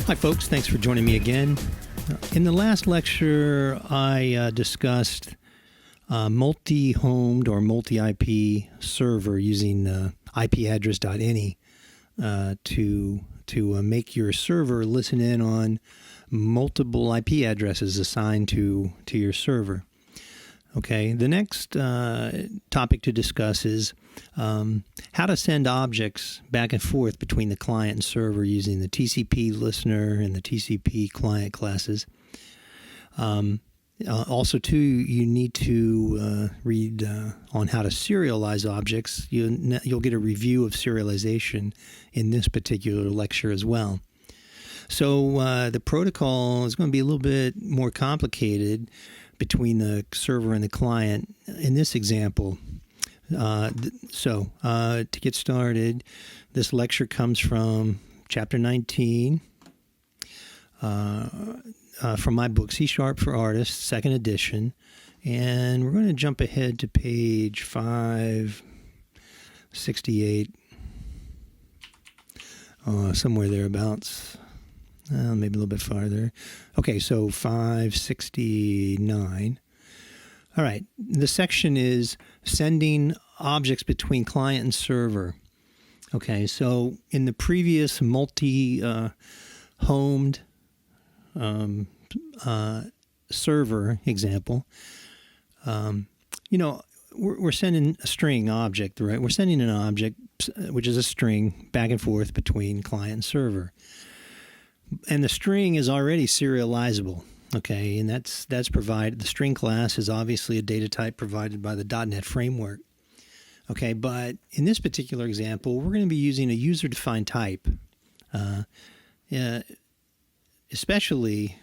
Hi folks, thanks for joining me again. In the last lecture, I discussed multi-homed or multi-IP server using ipaddress.ini to make your server listen in on multiple IP addresses assigned to your server. Okay, the next topic to discuss is how to send objects back and forth between the client and server using the TCPListener and the TCPClient classes. Also, too, you need to read on how to serialize objects. You'll get a review of serialization in this particular lecture as well. So the protocol is going to be a little bit more complicated between the server and the client in this example. So to get started, this lecture comes from Chapter 19 from my book, C# for Artists, second edition. And we're going to jump ahead to page 568, somewhere thereabouts. Maybe a little bit farther. Okay, so 569. All right, the section is sending objects between client and server. Okay, so in the previous multi-homed server example, we're sending a string object, right? We're sending an object, which is a string, back and forth between client and server. And the string is already serializable, okay? And that's provided. The string class is obviously a data type provided by the .NET framework, okay? But in this particular example, we're going to be using a user-defined type, especially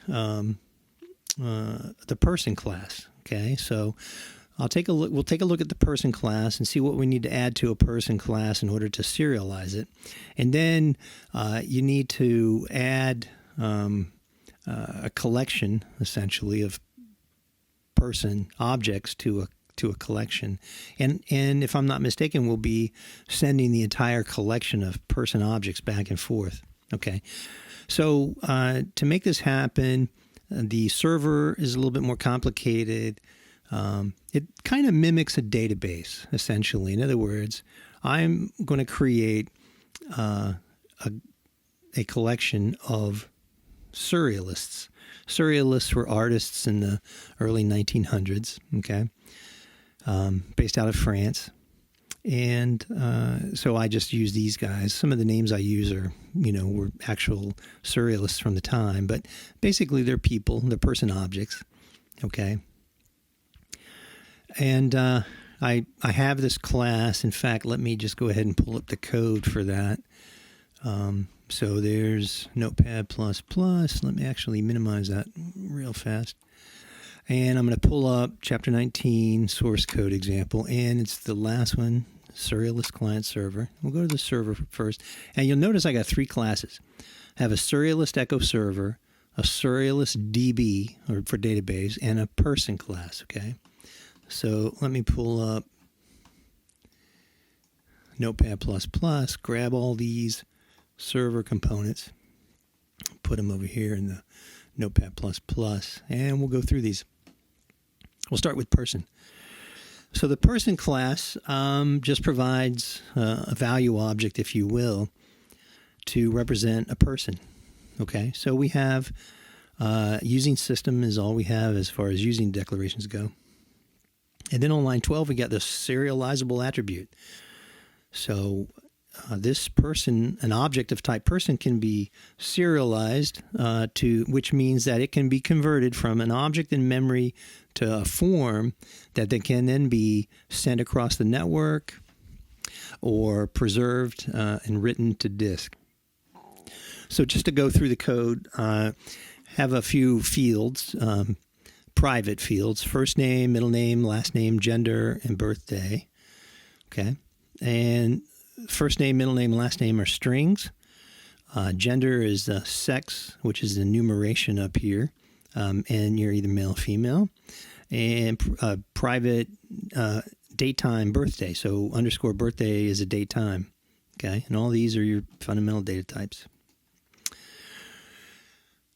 the person class, okay? So we'll take a look at the person class and see what we need to add to a person class in order to serialize it. And then you need to add a collection, essentially, of person objects to a collection. And if I'm not mistaken, we'll be sending the entire collection of person objects back and forth. Okay. So to make this happen, the server is a little bit more complicated. It kind of mimics a database, essentially. In other words, I'm going to create a collection of Surrealists. Surrealists were artists in the early 1900s, okay, based out of France. And so I just use these guys. Some of the names I use were actual Surrealists from the time, but basically they're people, they're person objects, okay. And I have this class. In fact, let me just go ahead and pull up the code for that. So there's Notepad++. Let me actually minimize that real fast. And I'm going to pull up Chapter 19 source code example. And it's the last one, Serialized Client Server. We'll go to the server first. And you'll notice I got three classes. I have a Serialized Echo Server, a Serialized DB, or for database, and a person class, okay? So let me pull up Notepad++, grab all these server components, put them over here in the Notepad++, and we'll go through these. We'll start with person. So the person class just provides a value object, if you will, to represent a person. Okay, so we have using system is all we have as far as using declarations go. And then on line 12, we got the serializable attribute. So this person, an object of type person, can be serialized which means that it can be converted from an object in memory to a form that they can then be sent across the network or preserved and written to disk. So just to go through the code, have a few fields. Private fields: first name, middle name, last name, gender, and birthday. Okay. And first name, middle name, last name are strings. Gender is sex, which is the numeration up here. And you're either male or female. And private date time, birthday. So underscore birthday is a date time. Okay. And all these are your fundamental data types.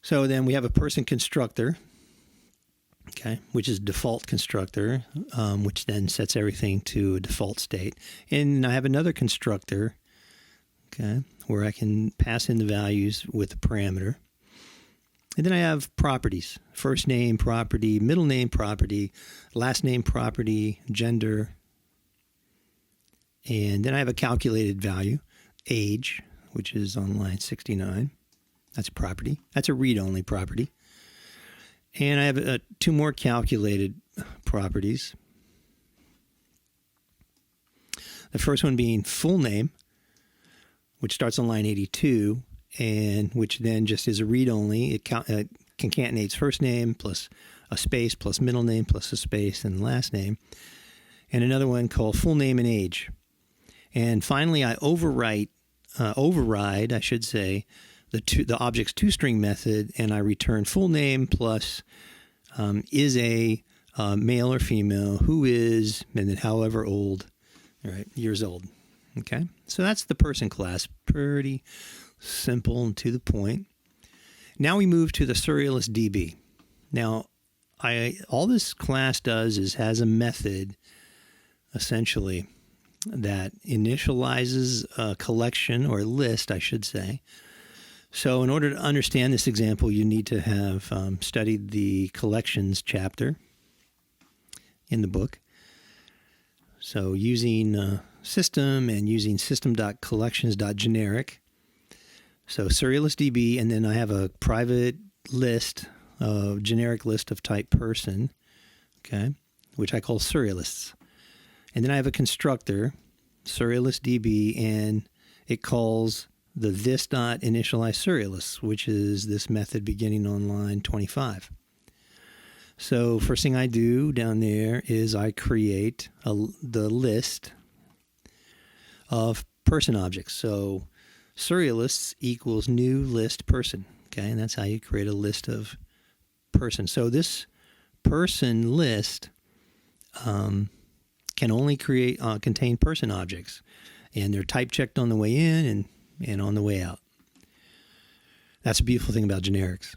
So then we have a person constructor, okay, which is default constructor, which then sets everything to a default state. And I have another constructor, okay, where I can pass in the values with a parameter. And then I have properties: first name property, middle name property, last name property, gender. And then I have a calculated value, age, which is on line 69. That's a property. That's a read-only property. And I have two more calculated properties. The first one being full name, which starts on line 82, and which then just is a read-only. It concatenates first name plus a space plus middle name plus a space and last name. And another one called full name and age. And finally, I override, I should say, the object's toString method, and I return full name plus is a male or female, who is, and then however old, right, years old. Okay, so that's the person class. Pretty simple and to the point. Now we move to the Serialized DB. Now, all this class does is has a method, essentially, that initializes a collection or list, I should say. So in order to understand this example, you need to have studied the collections chapter in the book. So using system and using system.collections.generic. So Serialized DB, and then I have a private list, a generic list of type person, okay, which I call Serialists. And then I have a constructor, Serialized DB, and it calls the this.initialize Serialists, which is this method beginning on line 25. So first thing I do down there is I create the list of person objects. So Serialists equals new list person, okay, and that's how you create a list of person. So this person list can only contain person objects, and they're type checked on the way in and on the way out. That's a beautiful thing about generics.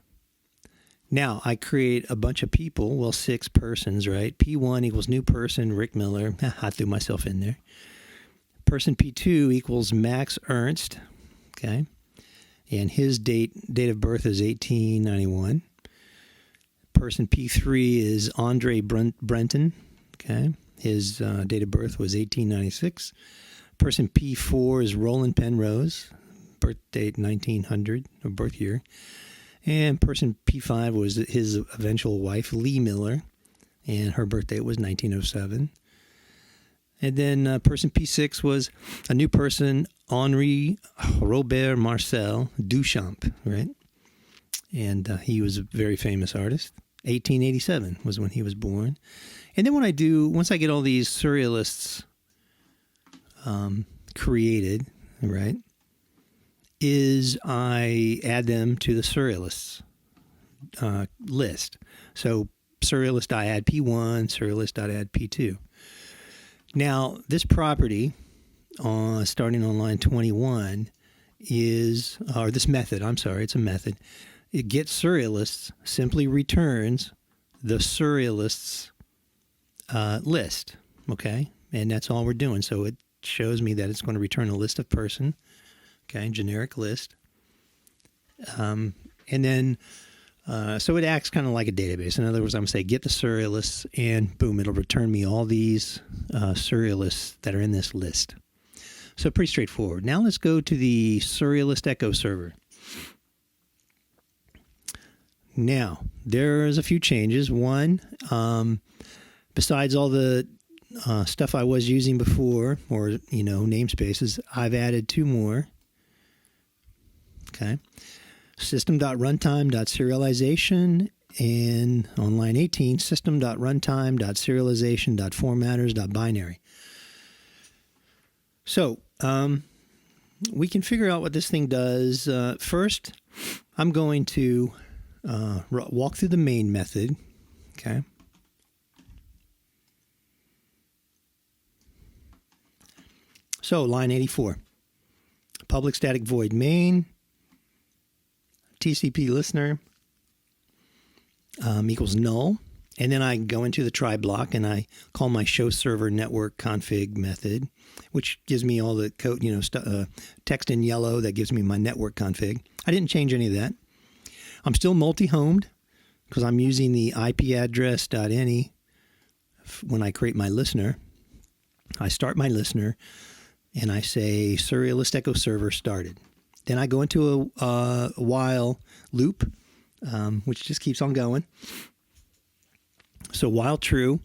Now I create a bunch of people, well, 6 persons, right? P1 equals new person, Rick Miller. I threw myself in there. Person P2 equals Max Ernst, okay, and his date of birth is 1891. Person P3 is Andre Brenton, okay. His date of birth was 1896. Person P4 is Roland Penrose, birth date 1900, or birth year. And person P5 was his eventual wife, Lee Miller, and her birth date was 1907. And then person P6 was a new person, Henri Robert Marcel Duchamp, right? And he was a very famous artist. 1887 was when he was born. And then once I get all these Serialists created, right, is I add them to the Serialists list. So Serialist, I add P1, Serialist, I add P2. Now, this property, starting on line 21, this method, it's a method. It gets Serialists, simply returns the Serialists list, okay? And that's all we're doing. So it shows me that it's going to return a list of person, okay, generic list. And then, so it acts kind of like a database. In other words, I'm going to say get the Serialists, and boom, it'll return me all these Serialists that are in this list. So pretty straightforward. Now let's go to the Serialist Echo server. Now, there's a few changes. One, besides all the stuff I was using before, or, namespaces, I've added 2 more. Okay. System.runtime.serialization, and on line 18, system.runtime.serialization.formatters.binary. So, we can figure out what this thing does. First, I'm going to walk through the main method, okay? So, line 84, public static void main, TCPListener equals null. And then I go into the try block and I call my show server network config method, which gives me all the code, text in yellow that gives me my network config. I didn't change any of that. I'm still multi-homed because I'm using the IP address.ini when I create my listener. I start my listener and I say Serialist Echo Server started. Then I go into a while loop, which just keeps on going. So while true,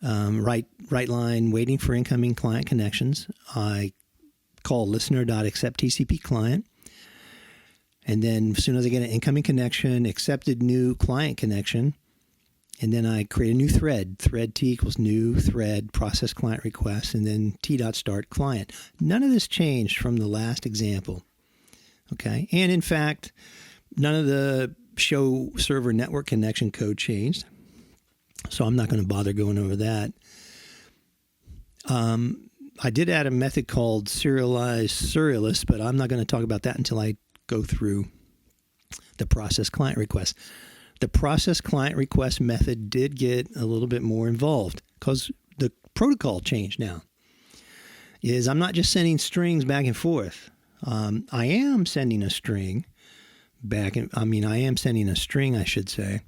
right line, waiting for incoming client connections, I call listener.acceptTCPClient. And then as soon as I get an incoming connection, accepted new client connection, and then I create a new thread. Thread T equals new thread, process client request, and then T.start client. None of this changed from the last example. Okay. And in fact, none of the show server network connection code changed. So I'm not going to bother going over that. I did add a method called Serialized Surrealists, but I'm not going to talk about that until I go through the process client request. The process client request method did get a little bit more involved because the protocol changed now. I'm not just sending strings back and forth. I am sending a string I should say,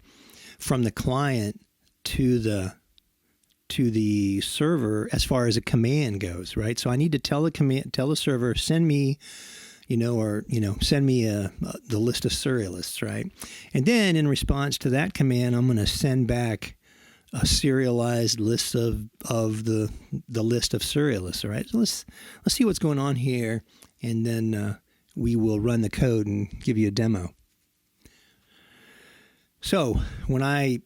from the client to the server as far as a command goes, right? So I need to tell the server, send me, send me the list of serialists, right? And then in response to that command, I'm going to send back a serialized list of the list of serialists, all right? So let's see what's going on here, and then we will run the code and give you a demo. So when I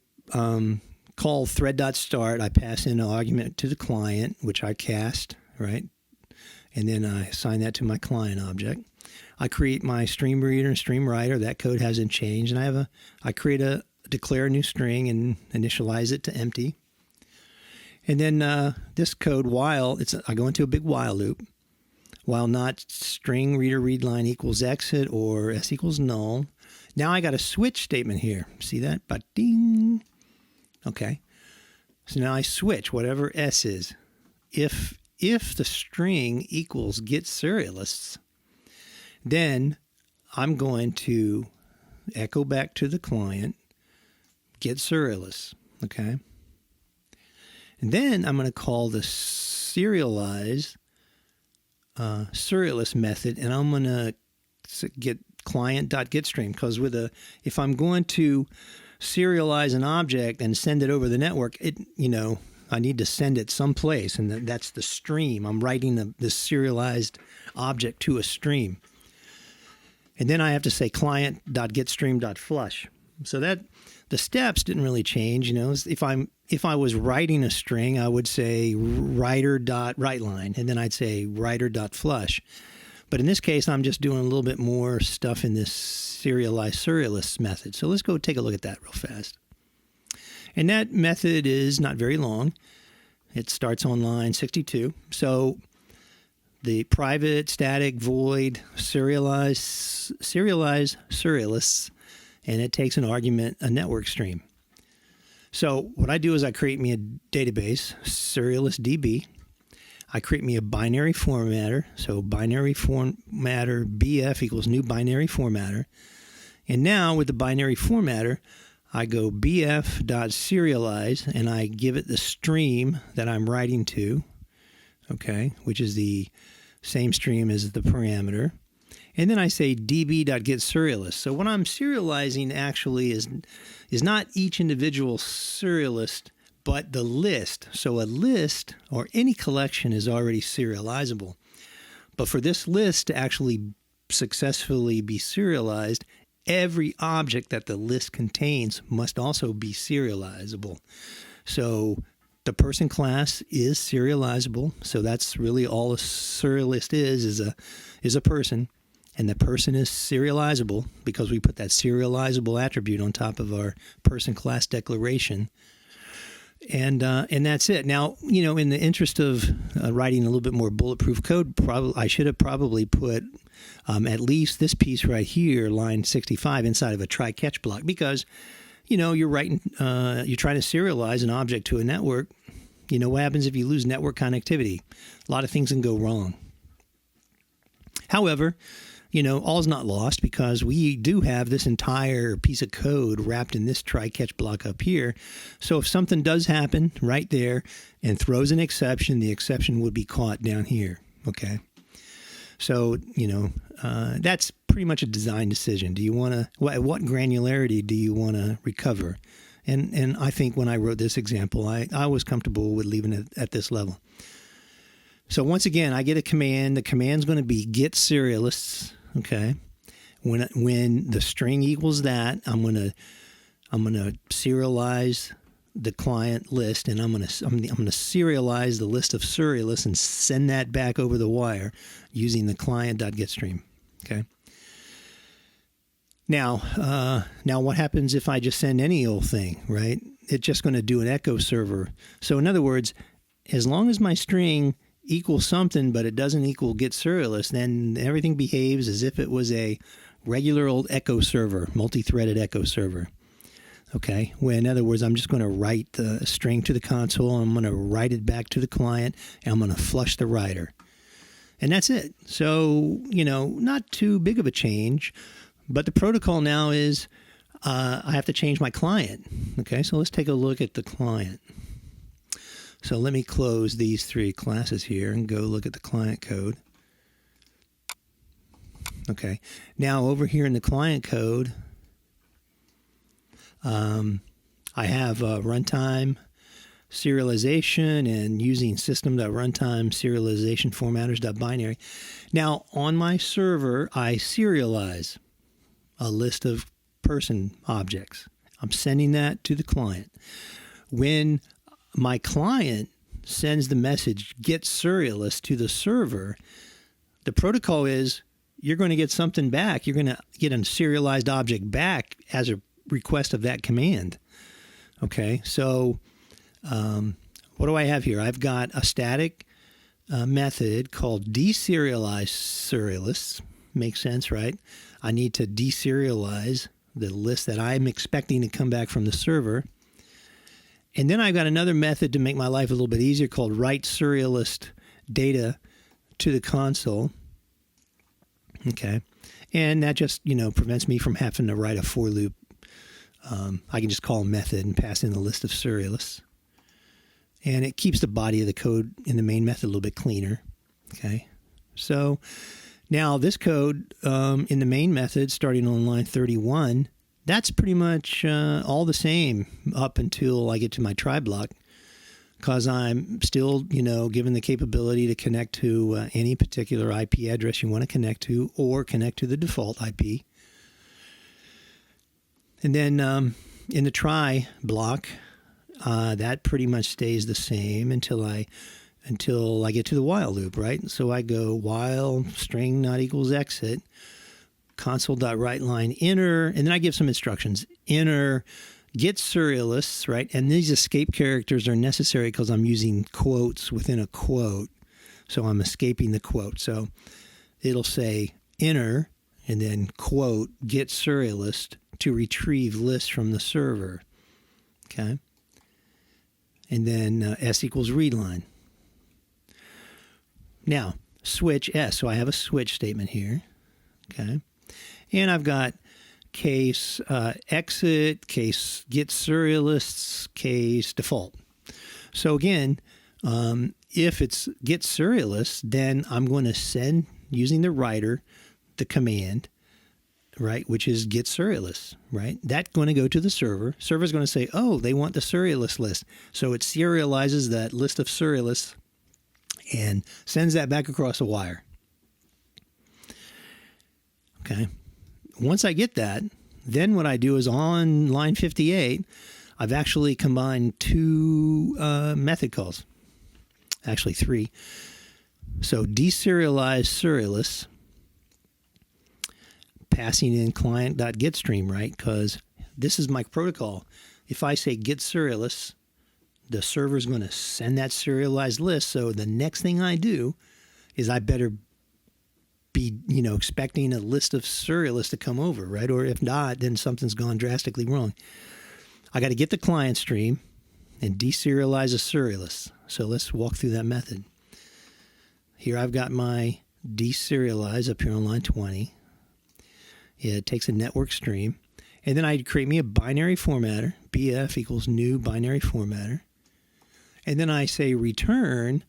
call thread.start, I pass in an argument to the client, which I cast, right? And then I assign that to my client object. I create my stream reader and stream writer. That code hasn't changed. And I declare a new string and initialize it to empty. And then this code, I go into a big while loop. While not string reader read line equals exit or s equals null. Now I got a switch statement here. See that? Ba-ding. Okay. So now I switch whatever s is. If the string equals get serialists, then I'm going to echo back to the client, get serialists. Okay. And then I'm going to call the serialize Surrealist method, and I'm going to get client.getStream, because if I'm going to serialize an object and send it over the network, I need to send it someplace, and that's the stream. I'm writing this serialized object to a stream. And then I have to say client.getStream.flush. So that the steps didn't really change. If I was writing a string, I would say writer.writeLine, and then I'd say writer.flush. But in this case, I'm just doing a little bit more stuff in this Serialized Surrealists method. So let's go take a look at that real fast. And that method is not very long. It starts on line 62. So the private static void serialize Surrealists, and it takes an argument, a network stream. So what I do is I create me a database, Serialist DB. I create me a binary formatter. So binary formatter BF equals new binary formatter. And now with the binary formatter, I go bf.serialize and I give it the stream that I'm writing to, okay, which is the same stream as the parameter. And then I say db.getSerialist. So what I'm serializing actually is not each individual serialist, but the list. So a list or any collection is already serializable. But for this list to actually successfully be serialized, every object that the list contains must also be serializable. So the person class is serializable. So that's really all a serialist is a person. And the person is serializable because we put that serializable attribute on top of our person class declaration. And that's it. Now, in the interest of writing a little bit more bulletproof code, I should have probably put at least this piece right here, line 65, inside of a try-catch block, because you're writing, you're trying to serialize an object to a network. What happens if you lose network connectivity? A lot of things can go wrong. However, all's not lost, because we do have this entire piece of code wrapped in this try-catch block up here. So if something does happen right there and throws an exception, the exception would be caught down here. Okay. So, that's pretty much a design decision. Do you want to, what granularity do you want to recover? And I think when I wrote this example, I was comfortable with leaving it at this level. So once again, I get a command. The command's going to be get serialists. Okay. When the string equals that, I'm going to serialize the client list, and I'm going to serialize the list of serialists and send that back over the wire using the client.getStream. Okay. Now what happens if I just send any old thing, right? It's just going to do an echo server. So in other words, as long as my string equals something, but it doesn't equal get serialist, then everything behaves as if it was a regular old echo server, multi-threaded echo server. Okay. Well, in other words, I'm just going to write the string to the console, and I'm going to write it back to the client, and I'm going to flush the writer. And that's it. So, not too big of a change. But the protocol now is I have to change my client. Okay, so let's take a look at the client. So let me close these three classes here and go look at the client code. Okay, now over here in the client code, I have runtime serialization and using system.runtime serialization formatters.binary. Now on my server, I serialize a list of person objects. I'm sending that to the client. When my client sends the message get serialist to the server, the protocol is you're going to get something back. You're going to get a serialized object back as a request of that command. Okay, so what do I have here? I've got a static method called deserialize surrealists. Makes sense, right? I need to deserialize the list that I'm expecting to come back from the server. And then I've got another method to make my life a little bit easier called write serialist data to the console. Okay. And that just, prevents me from having to write a for loop. I can just call a method and pass in the list of serialists. And it keeps the body of the code in the main method a little bit cleaner. Okay. So now this code in the main method starting on line 31, that's pretty much all the same up until I get to my try block, because I'm still, given the capability to connect to any particular IP address you want to connect to, or connect to the default IP. And then in the try block, that pretty much stays the same until I get to the while loop, right? So I go while string not equals exit, console.writeLine enter, and then I give some instructions. Enter get serialists, right? And these escape characters are necessary because I'm using quotes within a quote. So I'm escaping the quote. So it'll say enter and then quote get serialist to retrieve list from the server. Okay. And then S equals readline. Now, switch S. So I have a switch statement here. Okay. And I've got case exit, case get serialists, case default. So again, if it's get serialists, then I'm going to send, using the writer, the command, right, which is get serialists, right? That's going to go to the server. Server's going to say, oh, they want the serialist list. So it serializes that list of serialists and sends that back across the wire. Okay. Once I get that, then what I do is on line 58, I've actually combined two method calls. Actually, three. So deserialize surrealists, passing in client.getStream, right? Because this is my protocol. If I say get serialists, the server's going to send that serialized list. So the next thing I do is I better be, expecting a list of serialists to come over, right? Or if not, then something's gone drastically wrong. I got to get the client stream and deserialize a serialist. So let's walk through that method. Here I've got my deserialize up here on line 20. It takes a network stream. And then I'd create me a binary formatter, BF equals new binary formatter. And then I say return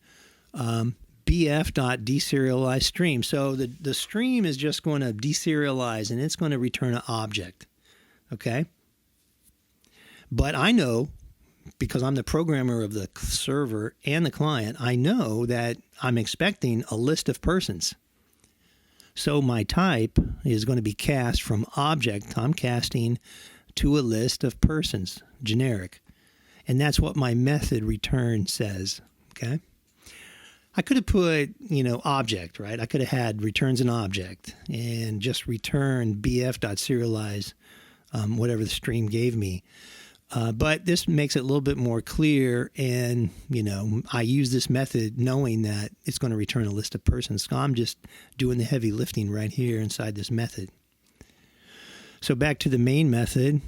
bf.deserialize stream. So the stream is just going to deserialize, and it's going to return an object. Okay? But I know, because I'm the programmer of the server and the client, I know that I'm expecting a list of persons. So my type is going to be cast from object. I'm casting to a list of persons, generic. And that's what my method return says, okay? I could have put, object, right? I could have had returns an object and just return bf.serialize, whatever the stream gave me. But this makes it a little bit more clear, and, I use this method knowing that it's going to return a list of persons. So I'm just doing the heavy lifting right here inside this method. So back to the main method,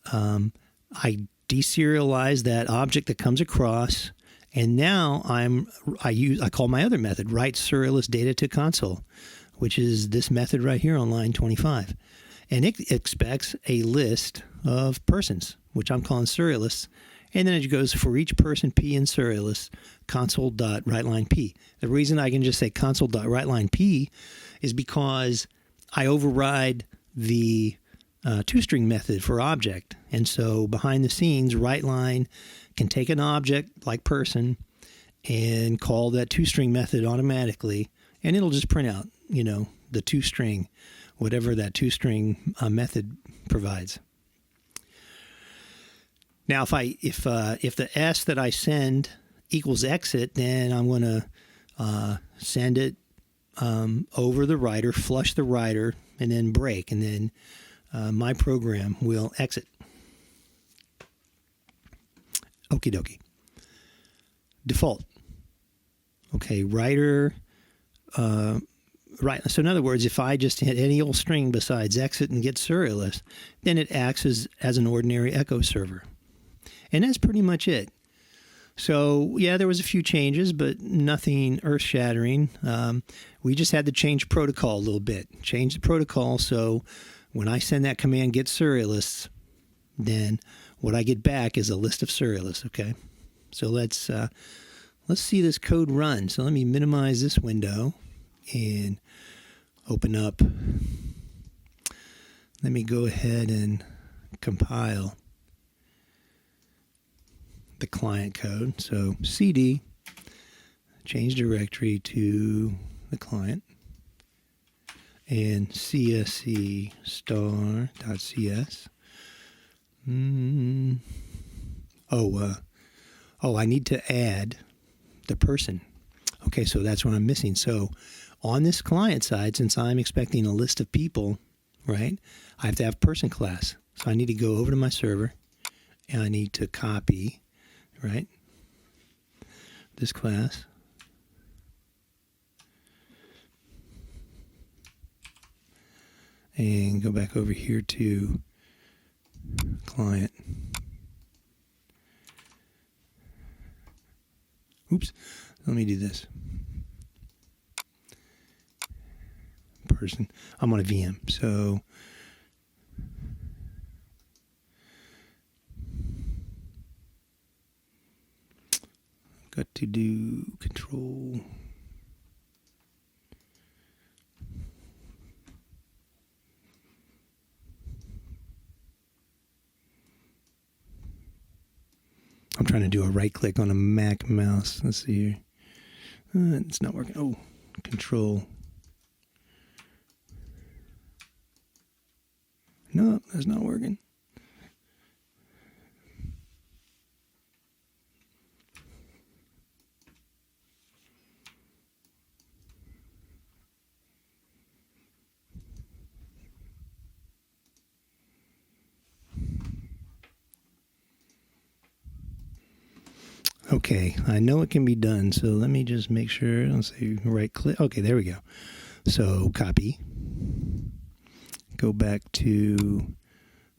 I deserialize that object that comes across, and now I call my other method, write Serialized DataToConsole, which is this method right here on line 25. And it expects a list of persons, which I'm calling serialists. And then it goes for each person P in serialist, console.writeLine P. The reason I can just say console.writeLine P is because I override the toString method for object. And so behind the scenes, WriteLine can take an object like person and call that toString method automatically. And it'll just print out, the toString, whatever that toString method provides. Now, if the S that I send equals exit, then I'm going to send it over the writer, flush the writer, and then break, and then my program will exit. Okie dokie. Default. Okay, writer. Right. So in other words, if I just hit any old string besides exit and get serialist, then it acts as an ordinary echo server. And that's pretty much it. So, yeah, there was a few changes, but nothing earth-shattering. We just had to change protocol a little bit. Change the protocol so when I send that command get serialists, then what I get back is a list of serialists, okay? So let's see this code run. So let me minimize this window and open up. Let me go ahead and compile the client code. So cd, change directory to the client, and csc star.cs. I need to add the person. Okay, so that's what I'm missing. So on this client side, since I'm expecting a list of people, right, I have to have person class. So I need to go over to my server, and I need to copy, right, this class. And go back over here to client. Oops, let me do this. Person. I'm on a VM, so got to do control. I'm trying to do a right click on a Mac mouse. Let's see here. It's not working. Oh, control. No, that's not working. Okay, I know it can be done, so let me just make sure. I'll say right click. Okay, there we go. So copy. Go back to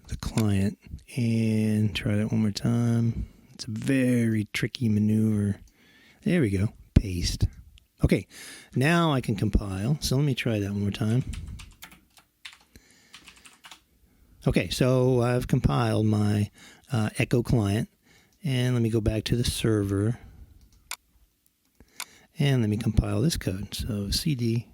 the client and try that one more time. It's a very tricky maneuver. There we go. Paste. Okay, now I can compile. So let me try that one more time. Okay, so I've compiled my Echo client, and let me go back to the server, and let me compile this code. So cd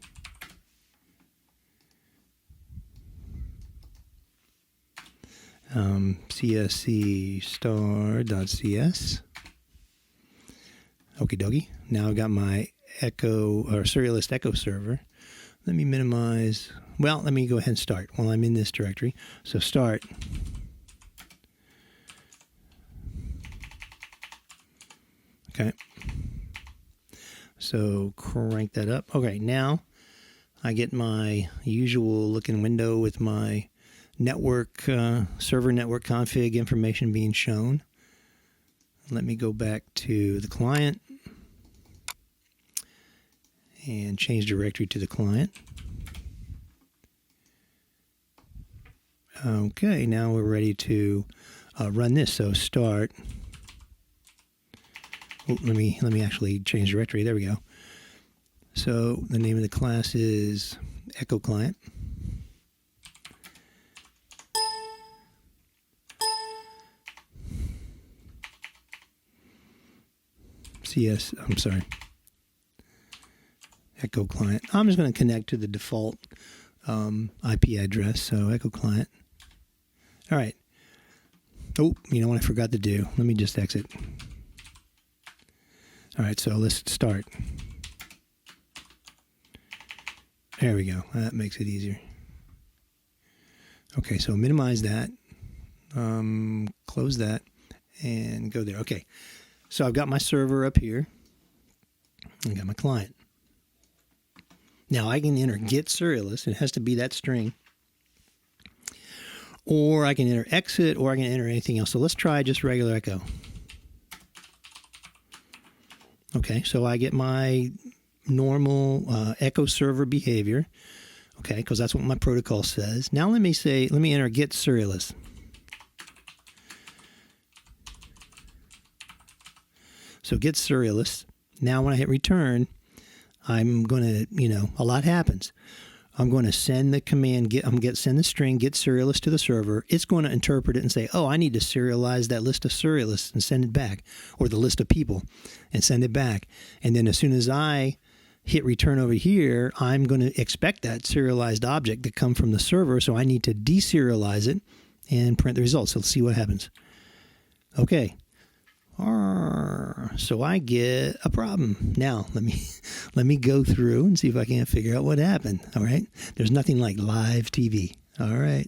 csc star.cs. Okie dokie. Now I've got my Echo or Serialist Echo server. Let me minimize. Well, let me go ahead and start while I'm in this directory. So start. Okay. So crank that up. Okay, now I get my usual looking window with my network, server network config information being shown. Let me go back to the client and change directory to the client. Okay, now we're ready to run this. So start. Oh, let me actually change directory. There we go. So the name of the class is Echo Client. Echo Client. I'm just going to connect to the default IP address. So Echo Client. All right. Oh, you know what I forgot to do? Let me just exit. All right, so let's start. There we go. That makes it easier. Okay, so minimize that, close that, and go there. Okay, so I've got my server up here. I got my client. Now I can enter get serialist. It has to be that string. Or I can enter exit, or I can enter anything else. So let's try just regular echo. Okay, so I get my normal echo server behavior. Okay, because that's what my protocol says. Now let me enter get serialist. So get serialist. Now when I hit return, I'm going to, a lot happens. I'm going to send the command, send the string get serialist to the server. It's going to interpret it and say, oh, I need to serialize that list of serialists and send it back, or the list of people and send it back. And then as soon as I hit return over here, I'm going to expect that serialized object to come from the server. So I need to deserialize it and print the results. So let's see what happens. Okay. So I get a problem. Now let me go through and see if I can't figure out what happened. All right. There's nothing like live TV. All right.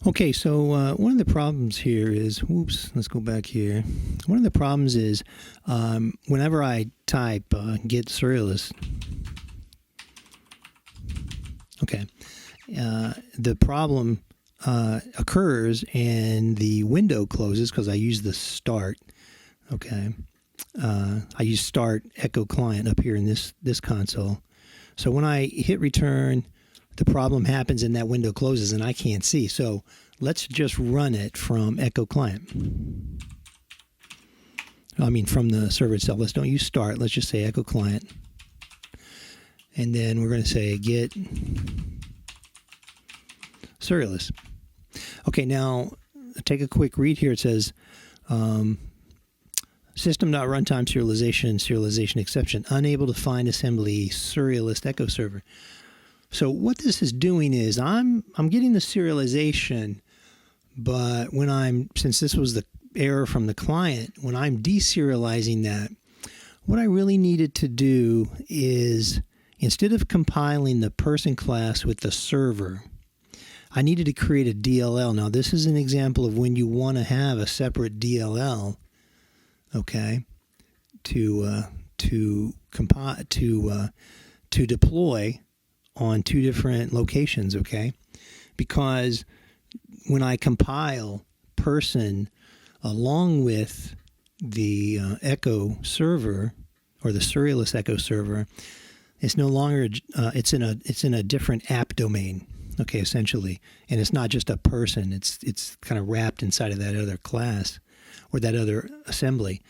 Okay. So one of the problems here is, let's go back here. One of the problems is whenever I type get serialist. Okay. The problem occurs and the window closes because I use the start. Okay. I use start Echo Client up here in this console. So when I hit return, the problem happens and that window closes and I can't see. So let's just run it from Echo Client. I mean, from the server itself. Let's don't use start. Let's just say Echo Client. And then we're going to say get serialist. Okay, now take a quick read here. It says system.runtime serialization exception, unable to find assembly serialist echo server. So what this is doing is I'm getting the serialization, but since this was the error from the client, when I'm deserializing that, what I really needed to do is instead of compiling the person class with the server, I needed to create a DLL. Now, this is an example of when you want to have a separate DLL, okay, to deploy on two different locations, okay? Because when I compile person along with the Echo server or the Serialist Echo server, it's no longer it's in a different app domain. okay, essentially. And it's not just a person. It's kind of wrapped inside of that other class or that other assembly.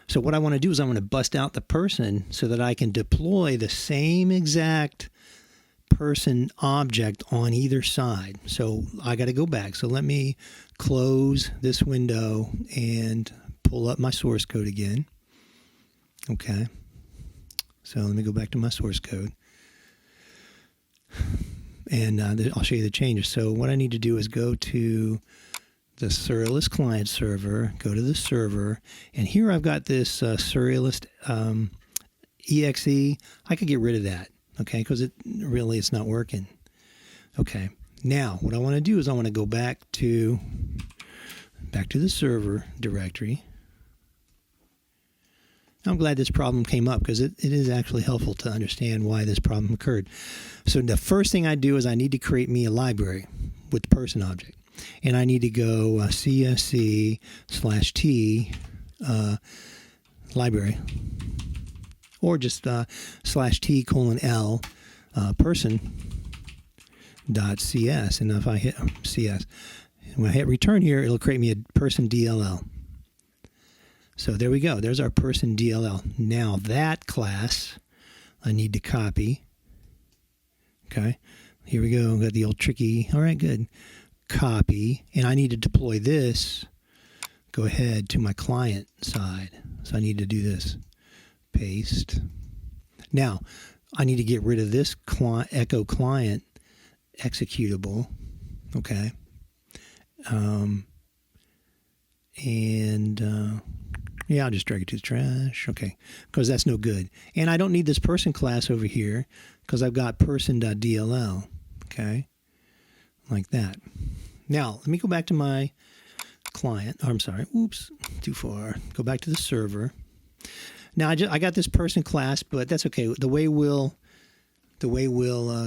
So what I want to do is I want to bust out the person so that I can deploy the same exact person object on either side. So I got to go back. So let me close this window and pull up my source code again. Okay. So let me go back to my source code. And I'll show you the changes. So what I need to do is go to the Serialized client server, go to the server, and here I've got this Serialized exe. I could get rid of that, okay, because it's not working. Okay, now what I want to do is I want to go back to the server directory. I'm glad this problem came up because it is actually helpful to understand why this problem occurred. So the first thing I do is I need to create me a library with the person object. And I need to go CSC /T library, or just /T:\L person.cs. And if I hit CS, when I hit return here, it'll create me a person DLL. So there we go. There's our person DLL. Now that class I need to copy. Okay. Here we go. Got the old tricky. All right, good. Copy. And I need to deploy this. Go ahead to my client side. So I need to do this. Paste. Now, I need to get rid of this echo client executable. Okay. Yeah, I'll just drag it to the trash. Okay, because that's no good. And I don't need this person class over here because I've got person.dll. Okay, like that. Now, let me go back to my client. Oh, I'm sorry. Oops, too far. Go back to the server. Now, I got this person class, but that's okay. The way we'll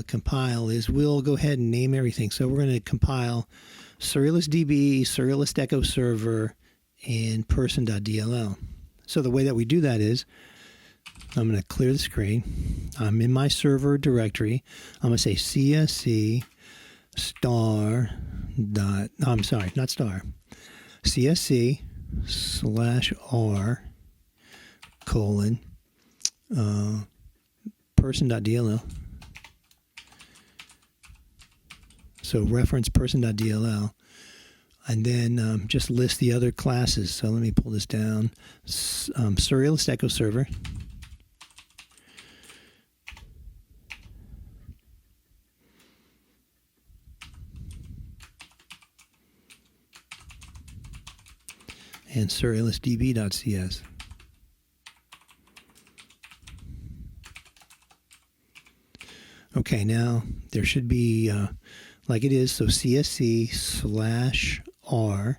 compile is we'll go ahead and name everything. So we're going to compile Serialized DB, Serialized Echo Server, and person.dll. So the way that we do that is I'm going to clear the screen. I'm in my server directory. I'm going to say CSC star dot, I'm sorry, not star. CSC /R colon person.dll. So reference person.dll. And then just list the other classes. So let me pull this down. Serialized Echo Server. And serializeddb.cs. Okay, now there should be, like it is, so CSC /R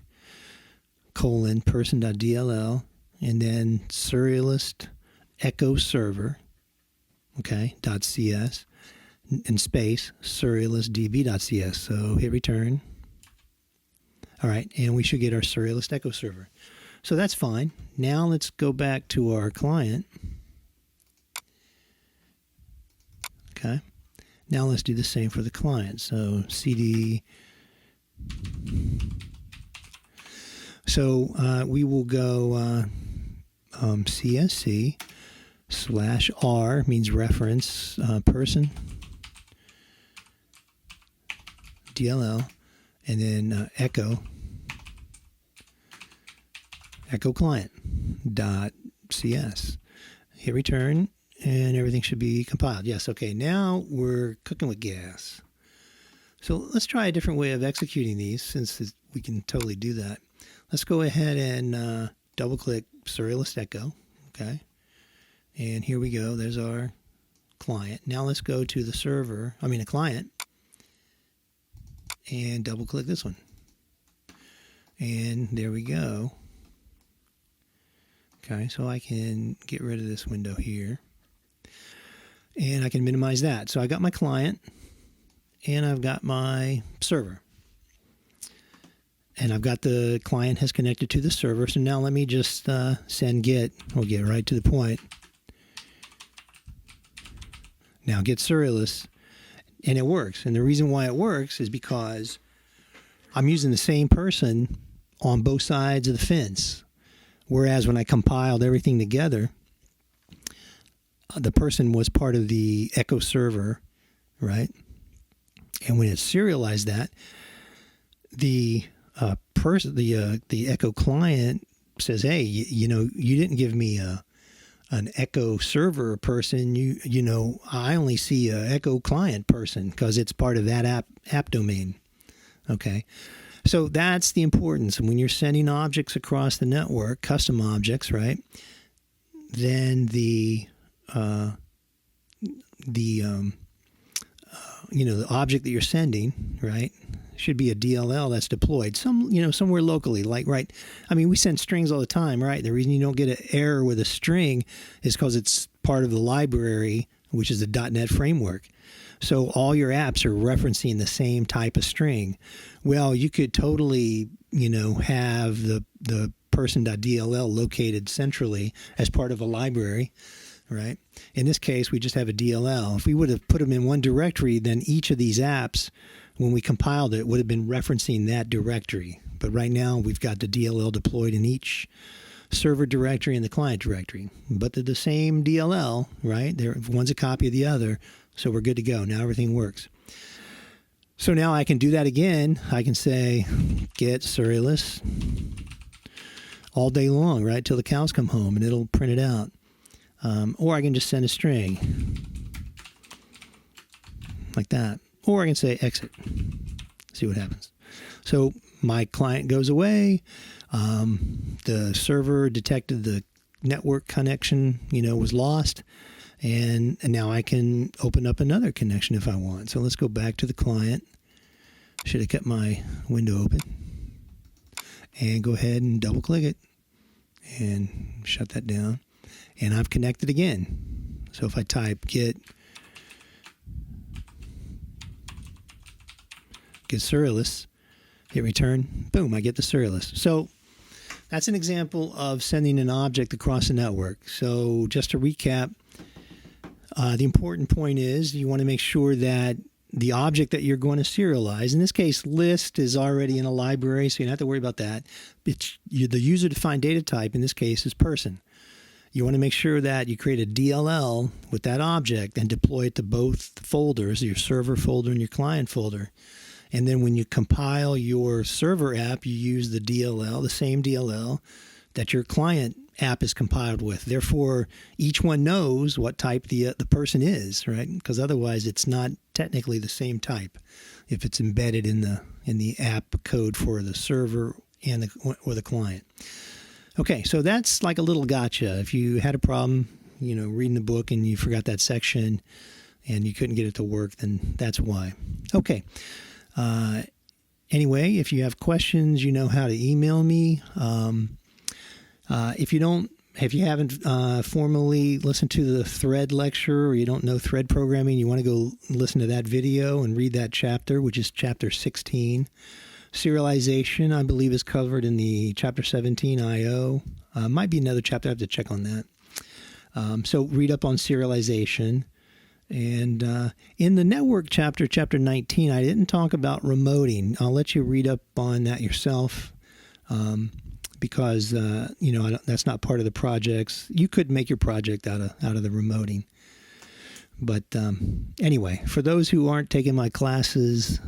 colon person.dll, and then Serialized Echo Server, okay, .cs, and space serializeddb.cs. So hit return. All right, and we should get our Serialized Echo Server. So that's fine. Now let's go back to our client. Okay. Now let's do the same for the client. So CD. So we will go CSC /R means reference person DLL, and then echo client .cs. Hit return. And everything should be compiled. Yes, okay, now we're cooking with gas. So let's try a different way of executing these since we can totally do that. Let's go ahead and double-click Serialized Echo, okay? And here we go. There's our client. Now let's go to the client, and double-click this one. And there we go. Okay, so I can get rid of this window here. And I can minimize that. So I got my client, and I've got my server. And I've got the client has connected to the server. So now let me just send get. We'll get right to the point. Now get Serialized. And it works. And the reason why it works is because I'm using the same person on both sides of the fence. Whereas when I compiled everything together, the person was part of the Echo server, right? And when it serialized that, the Echo client says, "Hey, you didn't give me an Echo server person. I only see a Echo client person because it's part of that app domain." Okay. So that's the importance. And when you're sending objects across the network, custom objects, right? Then the object that you're sending, right, should be a DLL that's deployed somewhere locally. Like, right? I mean, we send strings all the time, right? The reason you don't get an error with a string is because it's part of the library, which is the .NET framework. So all your apps are referencing the same type of string. Well, you could totally, have the person.dll located centrally as part of a library, right? In this case, we just have a DLL. If we would have put them in one directory, then each of these apps, when we compiled it, would have been referencing that directory. But right now, we've got the DLL deployed in each server directory and the client directory. But they're the same DLL, right? One's a copy of the other. So we're good to go. Now everything works. So now I can do that again. I can say get Serialists all day long, right, till the cows come home, and it'll print it out. Or I can just send a string like that. Or I can say exit. See what happens. So my client goes away. The server detected the network connection, was lost. And now I can open up another connection if I want. So let's go back to the client. Should have kept my window open. And go ahead and double click it. And shut that down. And I've connected again. So if I type get Serialists, hit return, boom, I get the Serialist. So that's an example of sending an object across a network. So just to recap, the important point is you want to make sure that the object that you're going to serialize, in this case, list is already in a library, so you don't have to worry about that. The user-defined data type, in this case, is person. You want to make sure that you create a DLL with that object and deploy it to both folders, your server folder and your client folder. And then when you compile your server app, you use the DLL, the same DLL that your client app is compiled with. Therefore, each one knows what type the person is, right? Because otherwise, it's not technically the same type if it's embedded in the app code for the server or the client. Okay, so that's like a little gotcha. If you had a problem, reading the book and you forgot that section and you couldn't get it to work, then that's why. Okay. Anyway, if you have questions, you know how to email me. If you haven't formally listened to the thread lecture or you don't know thread programming, you want to go listen to that video and read that chapter, which is chapter 16. Serialization, I believe, is covered in the chapter 17 IO. Might be another chapter. I have to check on that. So read up on serialization. And in the network chapter 19, I didn't talk about remoting. I'll let you read up on that yourself. Because that's not part of the projects. You could make your project out of the remoting. But anyway, for those who aren't taking my classes,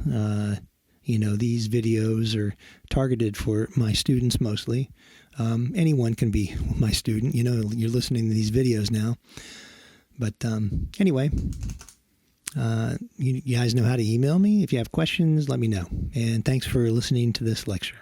these videos are targeted for my students mostly. Anyone can be my student. You're listening to these videos now. But anyway, you guys know how to email me. If you have questions, let me know. And thanks for listening to this lecture.